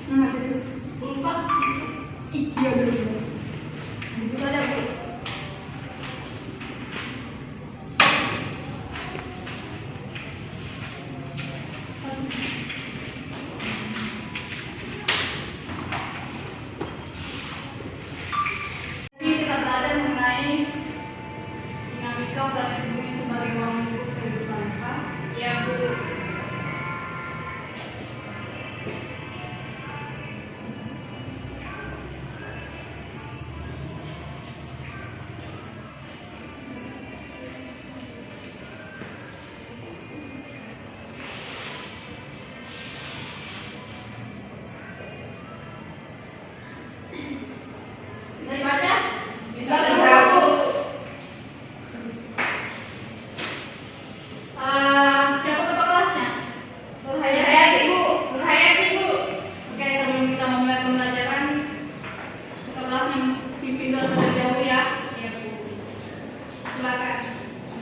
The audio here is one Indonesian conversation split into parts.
Nah, lupa. Iya benar. Itu ada Bu. Kita belajar mengenai dinamika planet bumi sebagai ruang lingkup kehidupan. Ya Bu. Bisa dibaca? Bisa Bu. Siapa ketua kelasnya? Nurhayati Bu. Oke, sebelum kita memulai pembelajaran, ketua kelasnya pimpin dulu terlebih dahulu ya. Iya Bu. Silakan.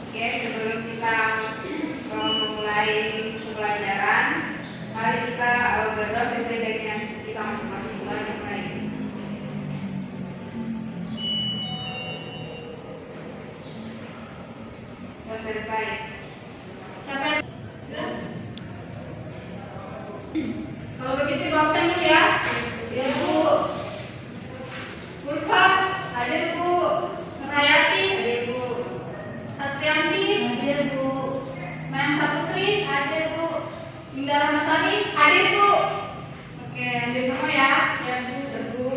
Oke, sebelum kita memulai pembelajaran, mari kita berdoa sesuai dengan kita masing-masing. Doanya mulai. Sudah selesai. Siapa yang sudah? Kalau begitu Ibu absen dulu ya. Iya Bu. Ulfa, Hadir Bu. Nurhayati, Hadir Bu. Hasrianti, Hadir Bu. Mayang Saputri, Hadir Bu. Indah Ramasari. Hadir Bu. Oke, ambil semua ya. Ya Bu. Bu.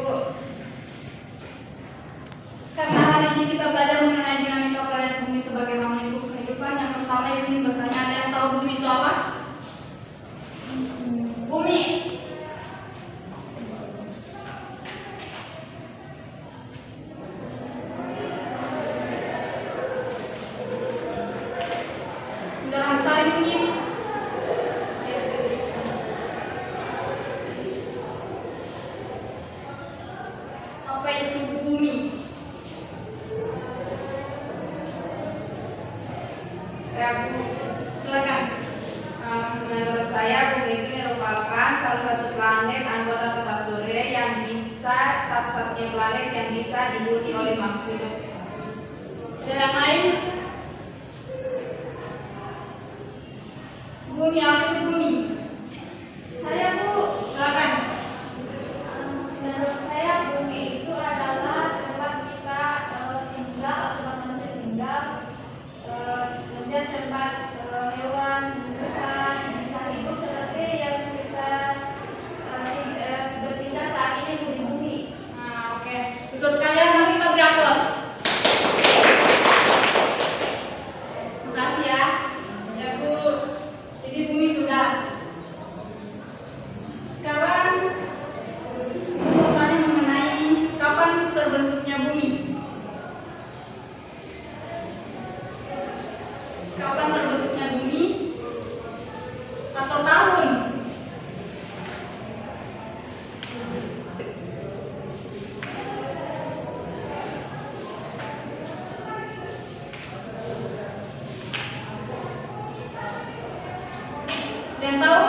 Karena hari ini kita belajar mengenai dinamika planet bumi sebagai ruang lingkup kehidupan, yang pertama ingin bertanya, ada yang tahu bumi itu apa? Bumi. Indah Ramasari mungkin. Apa itu bumi? Saya Bu. Silakan. Menurut saya bumi itu merupakan salah satu planet anggota tata surya yang bisa satu-satunya planet yang bisa dihuni oleh makhluk hidup. Ada yang lain? Bumi, apa itu bumi? Saya Bu, Silakan. menurut saya bumi itu adalah tempat kita tinggal atau manusia tinggal, kemudian tempat hewan, tumbuhan bisa hidup seperti yang kita berpindah saat ini di bumi. Nah, oke. Betul sekalian, mari kita beri aplaus. Makasih ya. Ya Bu. Jadi bumi sudah. Sekarang pertanyaan mengenai kapan terbentuknya bumi. Kapan terbentuknya bumi? Atau tahun? Ada yang tahu?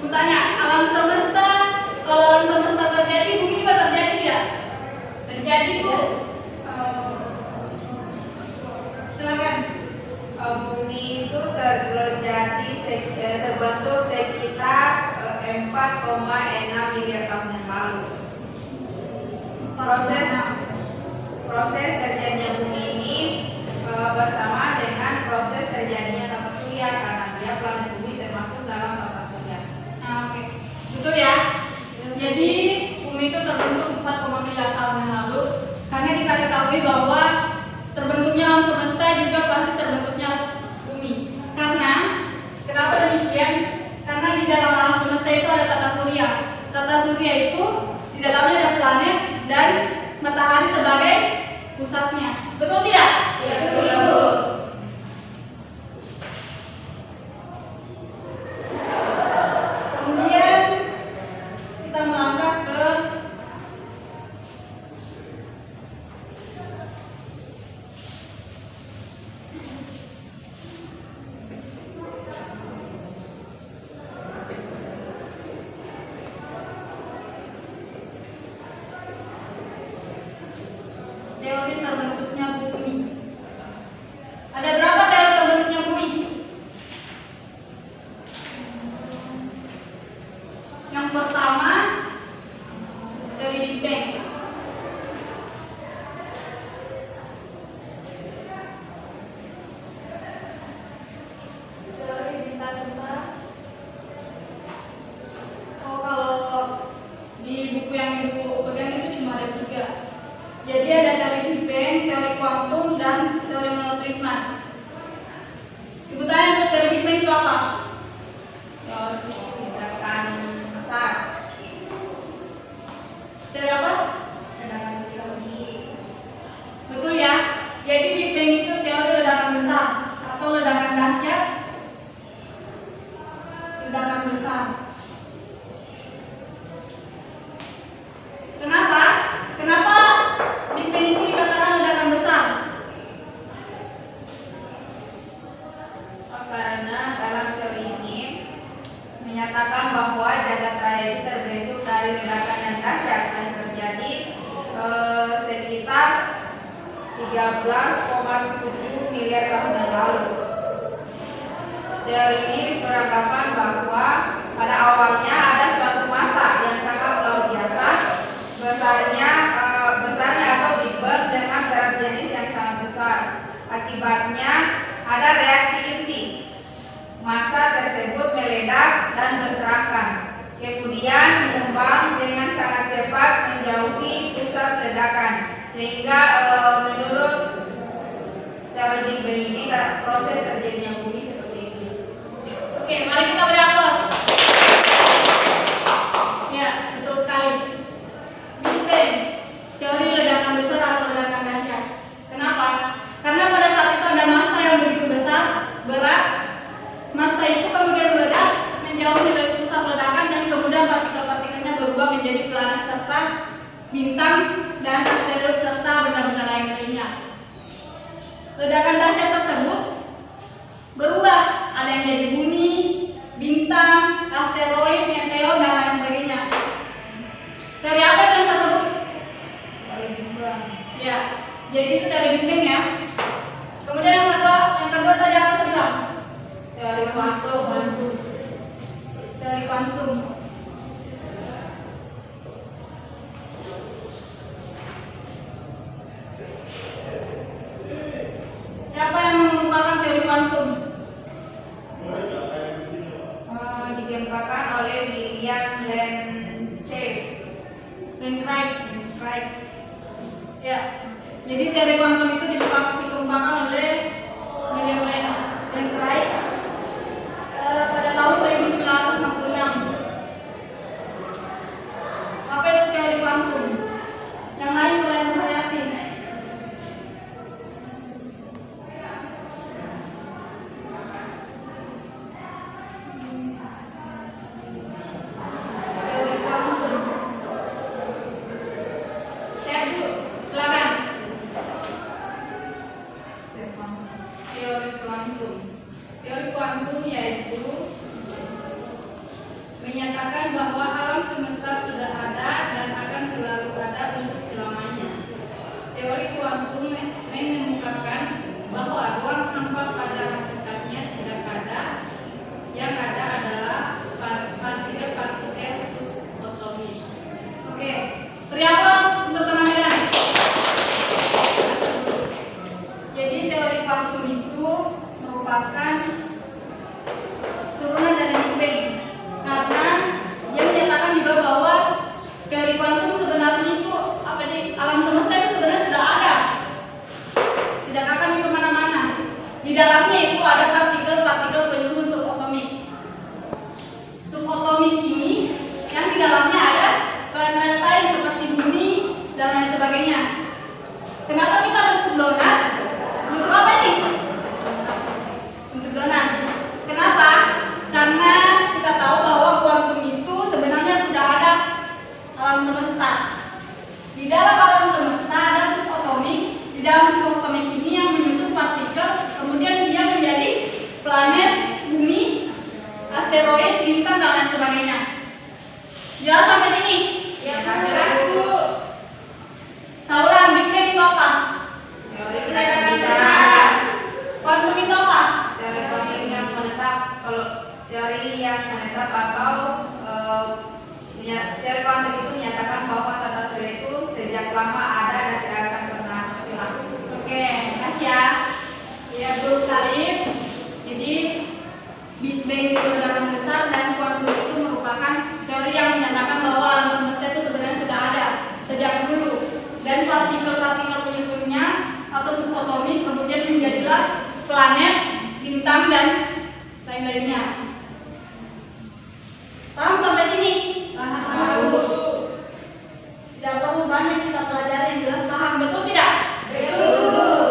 Aku tanya, alam semesta, kalau alam semesta terjadi, bumi juga terjadi tidak? Terjadi Bu. Silakan. Bumi itu terbentuk sekitar 4,6 miliar tahun yang lalu. Proses terjadinya bumi ini bersama dengan proses terjadinya tata surya karena dia planet bumi termasuk dalam tata surya. Nah, oke. Betul ya? Jadi bumi itu terbentuk 4, miliar tahun yang lalu. Karena kita ketahui bahwa terbentuknya alam semesta juga pasti terbentuknya bumi. Karena kenapa demikian? Karena di dalam alam semesta itu ada tata surya. Tata surya itu di dalamnya ada planet dan matahari sebagai pusatnya. Betul tidak? Ya betul Bu. Kemudian kita melangkah ke karena dalam teori ini menyatakan bahwa jagat raya itu terbentuk dari ledakan yang dahsyat yang terjadi sekitar 13,7 miliar tahun yang lalu. Teori ini beranggapan bahwa pada awalnya ada suatu massa yang sangat luar biasa, besarnya atau Big Bang dengan berat jenis yang sangat besar. Akibatnya ada reaksi inti. Massa tersebut meledak dan berserakan. Kemudian mengembang dengan sangat cepat menjauhi pusat ledakan. Sehingga menurut teori Big Bang ini proses terjadinya bumi seperti itu. Oke, mari kita beri aplaus. Ya, betul sekali. Big Bang, teori ledakan besar atau ledakan dahsyat. Kenapa? Karena pada saat itu ada massa yang begitu besar, berat. Massa itu kemudian meledak, menjauhi dari pusat ledakan dan kemudian partikel-partikelnya berubah menjadi planet serta bintang dan asteroid serta benda-benda lainnya. Ledakan dahsyat tersebut berubah, ada yang jadi bumi, bintang, asteroid, meteor dan lain sebagainya. Dari apa yang saya sebut? Dari Big Bang. Ya, jadi itu dari Big Bang ya. Kemudian yang kedua tadi apa saya bilang? Teori kuantum. Teori kuantum. Siapa yang mengemukakan teori kuantum? Dikemukakan oleh William Lane-Craig. Ya. Jadi teori kuantum itu dikemukakan oleh William Lane-Craig pada tahun 1966. Apa itu teori kuantum? Yang lain selain Hayati. Teori kuantum. Siap Bu, silakan. Teori kuantum. Teori kuantum yaitu menyatakan bahwa alam semesta sudah ada dan akan selalu ada untuk selamanya. Teori kuantum mengemukakan bahwa ruang hampa pada hakikatnya tidak ada. Yang ada adalah partikel-partikel subatomik. Oke, beri aplaus untuk penampilan. Jadi teori kuantum itu merupakan turunan dari Big Bang. Karena dia menyatakan juga bahwa teori kuantum sebenarnya itu alam semesta itu sebenarnya sudah ada, tidak akan kemana-mana. Di dalamnya itu ada partikel-partikel penyusun subatomik. Subatomik ini yang di dalamnya ada planet lain seperti bumi dan lain sebagainya. Kenapa kita bentuk donat? Untuk apa ini? Untuk donat. Kenapa? Karena kita tahu bahwa kuantum itu sebenarnya sudah ada alam semesta. Di dalam alam semesta ada subatomik. Di dalam subatomik ini yang menyusun partikel, kemudian dia menjadi planet, bumi, asteroid, bintang dan lain sebagainya. Jelas sampai sini? Ya, jelas Bu. Saulan, Big Bang itu apa? Teori ledakan besar. Kuantum itu apa? Teori kuantum yang menetap, kalau teori yang menetap atau teori kuantum itu menyatakan bahwa tata surya itu sejak lama ada dan tidak akan pernah hilang. Oke, makasih ya. Ya, betul sekali. Jadi Big Bang itu ledakan besar dan kuantum itu merupakan teori yang menyatakan bahwa alam semesta itu sebenarnya sudah ada sejak dulu. Dan partikel-partikel penyusunnya atau subatomik kemudian menjadilah planet, bintang dan lain-lainnya. Paham sampai sini? Paham. Tidak perlu banyak kita pelajari, yang jelas paham, betul tidak? Betul.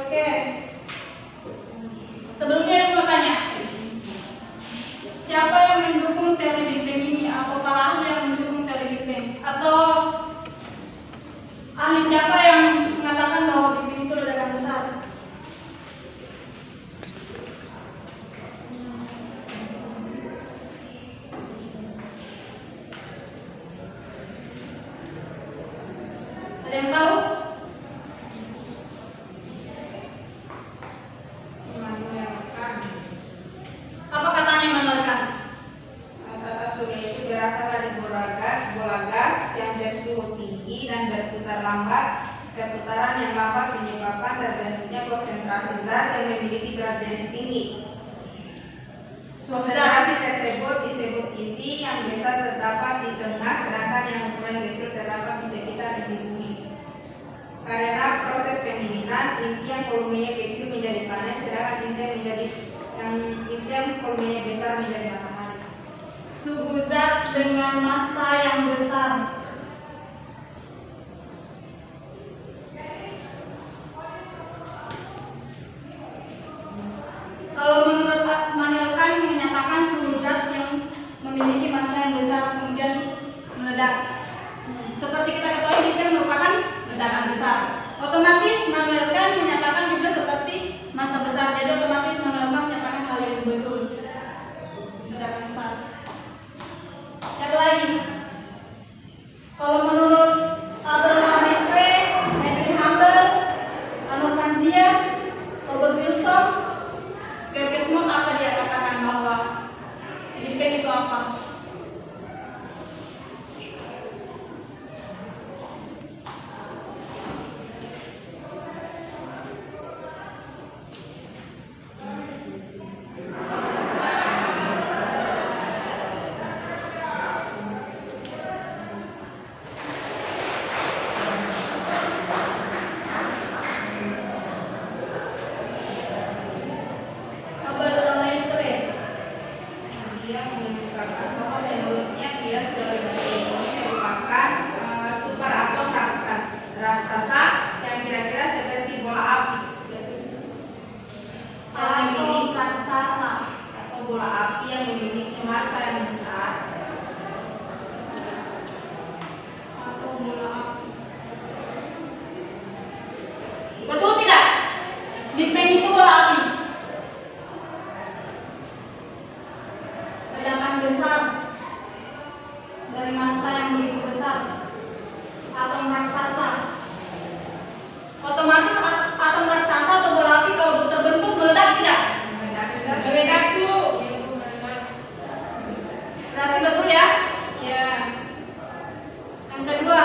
Oke. Sebelumnya aku mau tanya, siapa yang mendukung teori Big Bang ini atau para ahli yang mendukung teori Big Bang? Atau yang tahu? Apa katanya menolakkan? Tata surya itu berasal dari bola gas yang bersuhu tinggi dan berputar lambat. Perputaran yang lambat menyebabkan terbentuknya konsentrasi zat yang memiliki berat jenis tinggi. Konsentrasi tersebut disebut inti, yang biasa terdapat di tengah, sedangkan yang ukuran kecil terdapat di sekitar inti bumi. Karena proses pendinginan, inti yang volumenya kecil menjadi planet, sedangkan inti yang volumenya besar menjadi matahari. Suhu zat dengan massa yang besar. Kalau menurut Immanuel Kant menyatakan suhu zat yang memiliki massa yang besar kemudian meledak. Seperti kita ketahui, ini kan merupakan ledakan besar. Otomatis Immanuel Kant menyatakan juga seperti massa besar. Jadi otomatis Immanuel Kant menyatakan hal yang betul. Ledakan besar. Siapa lagi? Kalau menurut Abraham Mestre, Edwin Hubble, Arno Franzia, Robert Wilson, George Smoot, apa dia katakan bahwa Big Bang itu apa? Dia mengungkapkan bahwa menurutnya dia teori ini merupakan superatom raksasa yang kira-kira seperti bola api, atau bola api yang memiliki massa yang besar. Atau bola api. Betul tidak? Big Bang itu bola api. Ledakan besar dari massa yang begitu besar. Atom raksasa. Otomatis atom raksasa atau bola api kalau terbentuk meledak tidak? Meledak dulu. Berarti betul ya? Ya. Yang kedua,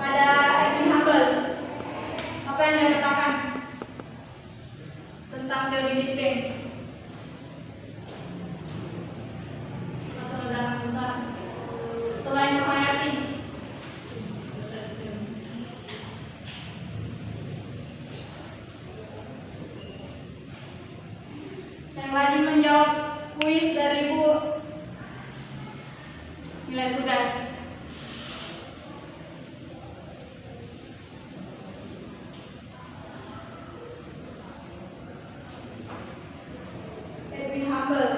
ada Edwin Hubble. Apa yang dia katakan tentang teori Big Bang? Atau ledakan besar selain menghayati? Yang lagi menjawab kuis dari Bu nilai tugas. Edwin Hubble.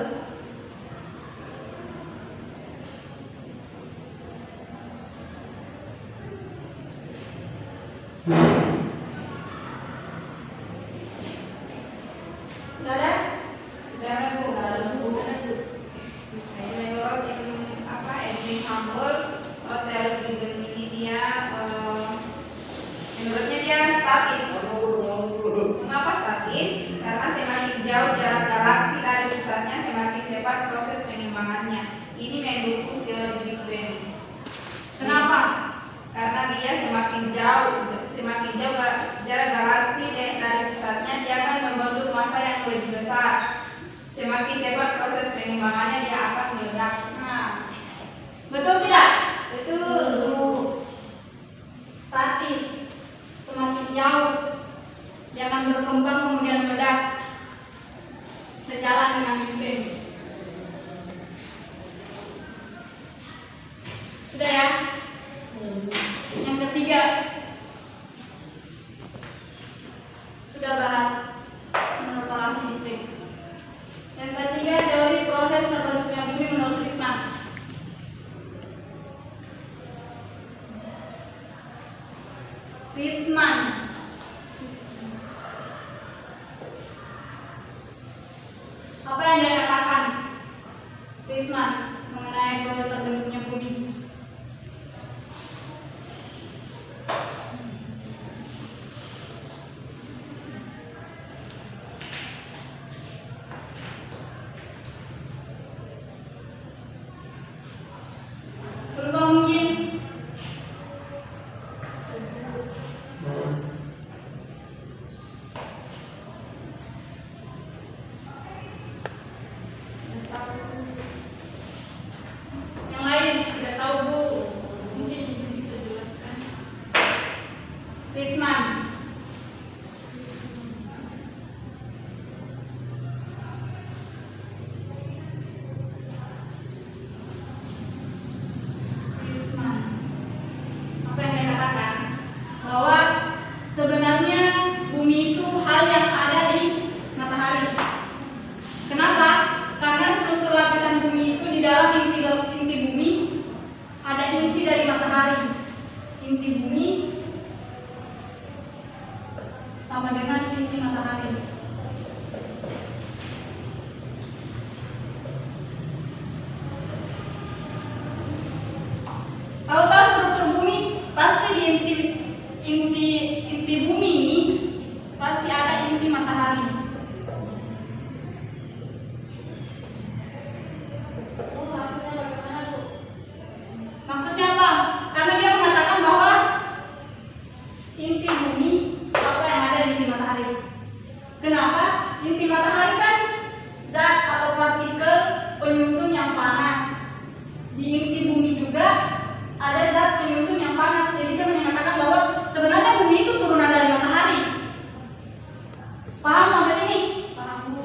Sudah ada? Menurut Edwin Hubble, teori Big Bang ini dia menurutnya dia statis. Mengapa statis? Karena semakin jauh jarak galaksi dari pusatnya, semakin cepat proses pengimbangannya. Ini mendukung teori Big Bang. Kenapa? Karena dia semakin jauh jarak galaksi dari pusatnya, dia akan membentuk massa yang lebih besar. Semakin cepat proses pengimbangannya, dia akan meledak. Nah, betul tidak? Betul. Statis. Semakin jauh dia akan berkembang kemudian meledak. Sejalan dengan Big Bang. Sudah ya? Yang ketiga, sudah bahas menurut ahli Big Bang. Yang ketiga, teori proses terbentuknya bumi menurut Friedman. Friedman. Apa yang dia katakan Friedman mengenai proses terbentuknya bumi? sama dengan inti matahari. Kalau tahu struktur bumi, pasti di inti bumi ini pasti ada inti matahari. Maksudnya bagaimana, Bu? Maksudnya apa? Karena dia mengatakan bahwa inti bumi apa yang ada di inti matahari. Kenapa? Inti matahari kan zat atau partikel penyusun yang panas. Di inti bumi juga ada zat penyusun yang panas. Jadi dia menyatakan bahwa sebenarnya bumi itu turunan dari matahari. Paham sampai sini? Paham, Bu.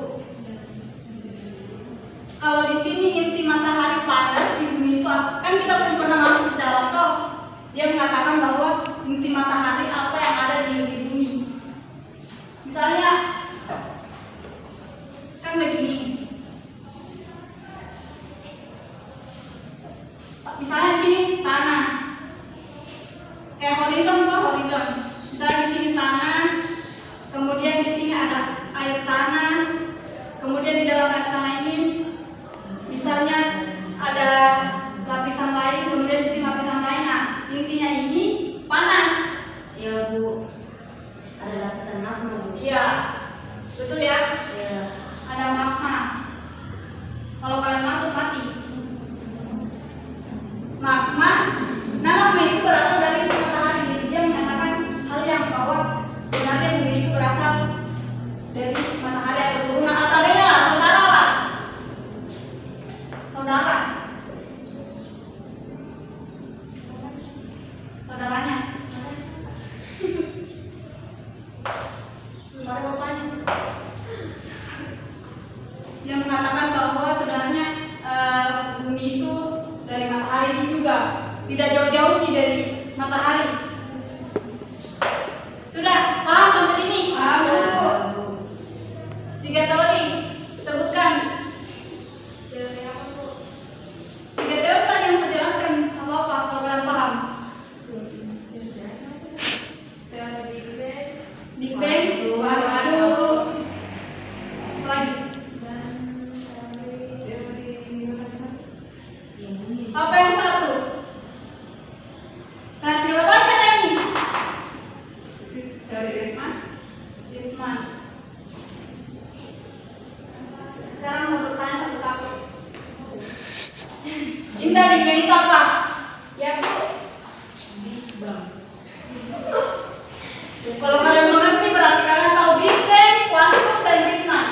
Kalau di sini inti matahari panas, di bumi itu kan kita belum pernah masuk ke dalam toh. Dia mengatakan bahwa inti matahari apa yang ada di inti bumi. Misalnya kan begini. Misalnya di sini tanah. Kayak horizon tuh horizon. Misalnya di sini tanah, kemudian di sini ada air tanah, kemudian di dalam air tanah ini misalnya ada lapisan lain, kemudian di sini lapisan lain. Nah, intinya ini panas. Ya, Bu. Ada lapisan magma, Bu. Iya, betul ya. Ya. Ada magma. Kalau kalian masuk mati. Magma, nah magma itu berasal dari matahari. Jadi dia menyatakan hal yang bahwa sebenarnya bumi itu berasal dari matahari atau turunan atau adanya lah, saudara lah. Saudara. Saudaranya. Saudara bapaknya. Yang mengatakan bahwa sebenarnya bumi itu dari matahari juga tidak jauh-jauh sih dari matahari. Sudah paham sampai sini? Paham, Bu. 3 teori sebutkan. Teori apa, Bu? 3 teori tadi yang saya jelaskan apa kalau kalian paham. Teori Big Bang. Big Bang, Waktu. apa lagi? Apa yang satu? Nah, sudah baca lagi. Teori Riemann. Riemann. Sekarang saya bertanya satu-satu. Indah, Big Bang itu apa? Ya, Bu. Kalau kalian mengerti berarti kalian tahu Big Bang, kuantum, dan Riemann.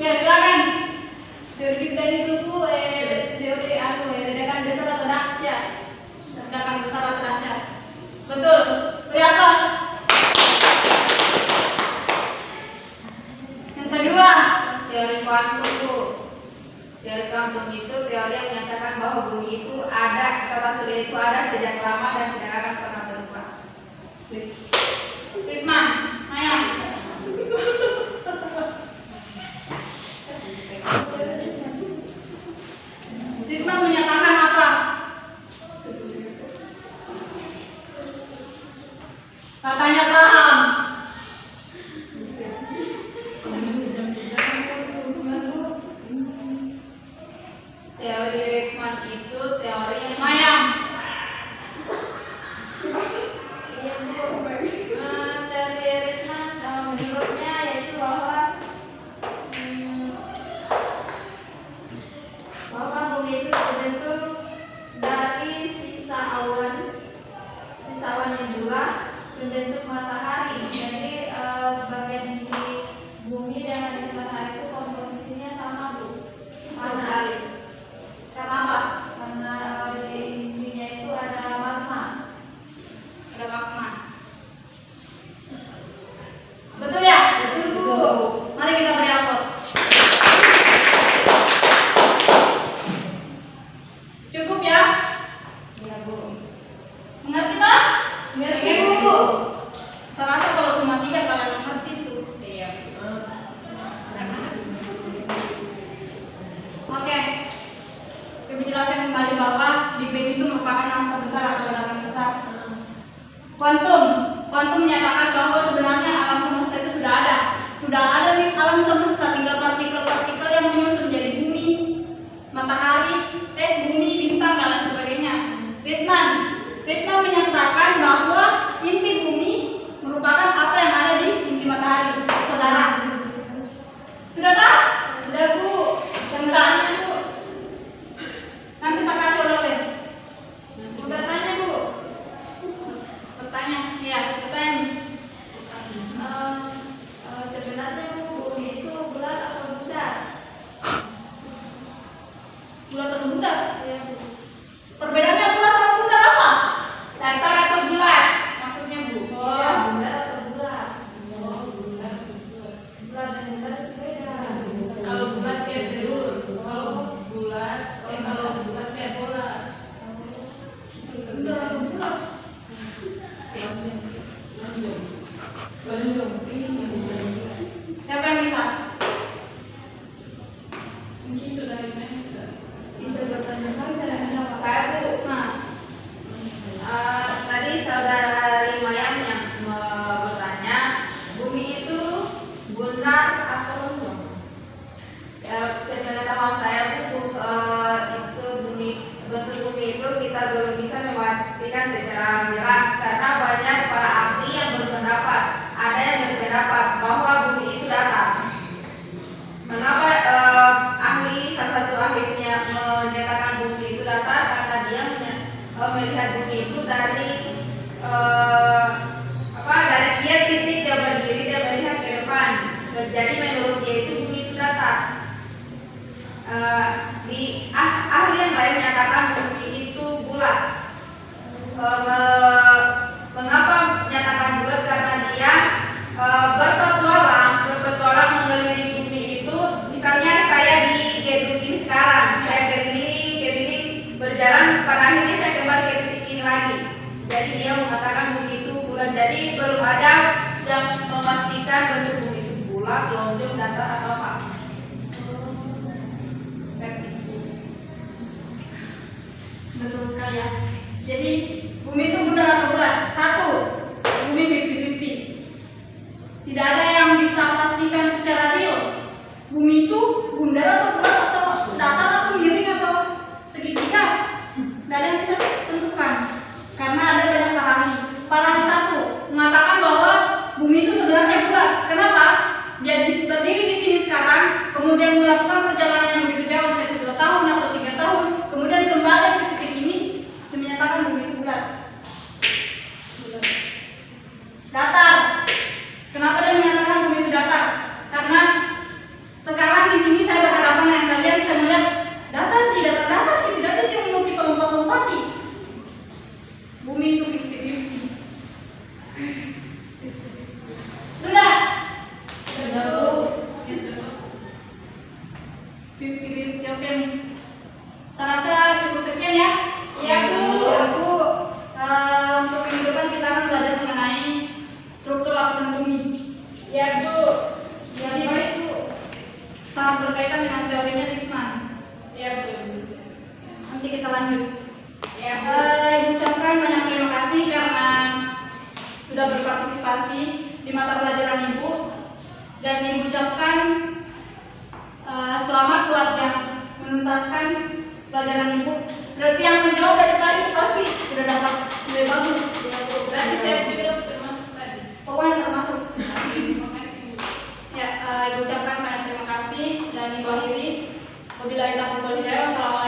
Ya, silakan. Teori Big Bang itu, Bu, teori ledakan besar atau dahsyat. Ledakan besar atau dahsyat. Betul. Beri atas. Yang kedua, Teori kuantum, Bu. Teori kuantum itu teori yang menyatakan bahwa bumi itu ada, tata surya itu ada sejak lama dan tidak akan pernah berubah. Riemann. Ayo. Riemann menyatakan apa? Katanya paham. Teori Riemann itu teori yang Mayang. Iya, Bu. Teori Riemann merupakan massa besar atau ledakan besar. Kuantum menyatakan bahwa sebenarnya alam semesta itu sudah ada nih alam semesta, tinggal partikel-partikel yang menyusun jadi bumi, matahari, bumi, bintang dan lain sebagainya. Ritman menyatakan bahwa inti bumi merupakan apa yang ada di inti matahari. Saudara, sudah tahu? Sudah Bu. Tanya Bu. Nanti saya kasih oleh. Mau bertanya Bu. Bertanya. Sebenarnya Bu, bumi itu bulat atau bulat? Bulat atau bulat? Iya Bu. Perbedaannya bulat sama bulat apa? Datar atau bulat? Maksudnya Bu. Iya, bulat atau bulat? Oh, bulat. Bulat dan bulat itu beda. Kalau bulat kayak telur, kalau bulat kayak bola. Bulat atau bulat? Siapa yang bisa? Mungkin sudah bisa bertanya lagi ada apa? Saya Bu. Nah, Tadi saudara Mayang yang bertanya, bumi itu bulat atau lonjong? Ya, sepengetahuan saya Bu, bentuk bumi itu kita belum bisa memastikan secara jelas karena banyak para ahli yang berpendapat, ada yang berpendapat bahwa bumi itu datar. Mengapa salah satu ahli menyatakan bumi itu datar? Karena dia melihat bumi itu dari dari dia titik dia berdiri, dia melihat ke depan. Jadi menurut dia itu bumi itu datar. Ahli yang lain menyatakan bumi itu bulat. Mengapa menyatakan bulat? Karena dia berpetualang mengelilingi bumi itu. Misalnya saya di gedung ini sekarang, saya keliling berjalan, pada akhirnya saya kembali ke titik ini lagi. Jadi dia mengatakan bumi itu bulat. Jadi belum ada yang memastikan bentuk bumi itu bulat, lonjong, datar atau apa. betul sekali ya. Jadi bumi itu bulat atau bulat? Satu, bumi 50-50. Tidak ada yang bisa pastikan secara real. Bumi itu bundar atau bulat atau datar atau miring atau segitiga. Tidak ada yang bisa tentukan. Karena ada banyak para ahli. Para ahli satu mengatakan bahwa bumi itu sebenarnya bulat. Kenapa? Dia berdiri di sini sekarang, kemudian melakukan perjalanan yang begitu jauh, 2 tahun atau 3 tahun, kemudian kembali ke titik ini dan menyatakan bumi itu bulat. Datar. Kenapa dia menyatakan bumi itu datar? Karena sekarang di sini saya berhadapan dengan kalian, saya melihat datar tidak yang mau kita lompat-lompati. Bumi itu 50-50. Sudah. 50-50, oke nih. Saya rasa cukup sekian ya. Iya Bu. Untuk minggu depan kita akan belajar mengenai struktur lapisan bumi. Iya Bu. Jadi itu sangat berkaitan dengan teorinya Ritman. Iya Bu. Nanti kita lanjut. Iya Bu. Ibu ucapkan banyak terima kasih karena sudah berpartisipasi di mata pelajaran Ibu, dan Ibu ucapkan selamat buat yang menuntaskan pelajaran Ibu. Berarti yang menjawab dari tadi pasti sudah dapat nilai bagus. Berarti saya juga termasuk tadi. Pokoknya termasuk. Terima kasih Bu. Ya, Ibu ucapkan banyak terima kasih dan Ibu akhiri. Wabillahi taufiq wal hidayah. Wassalamualaikum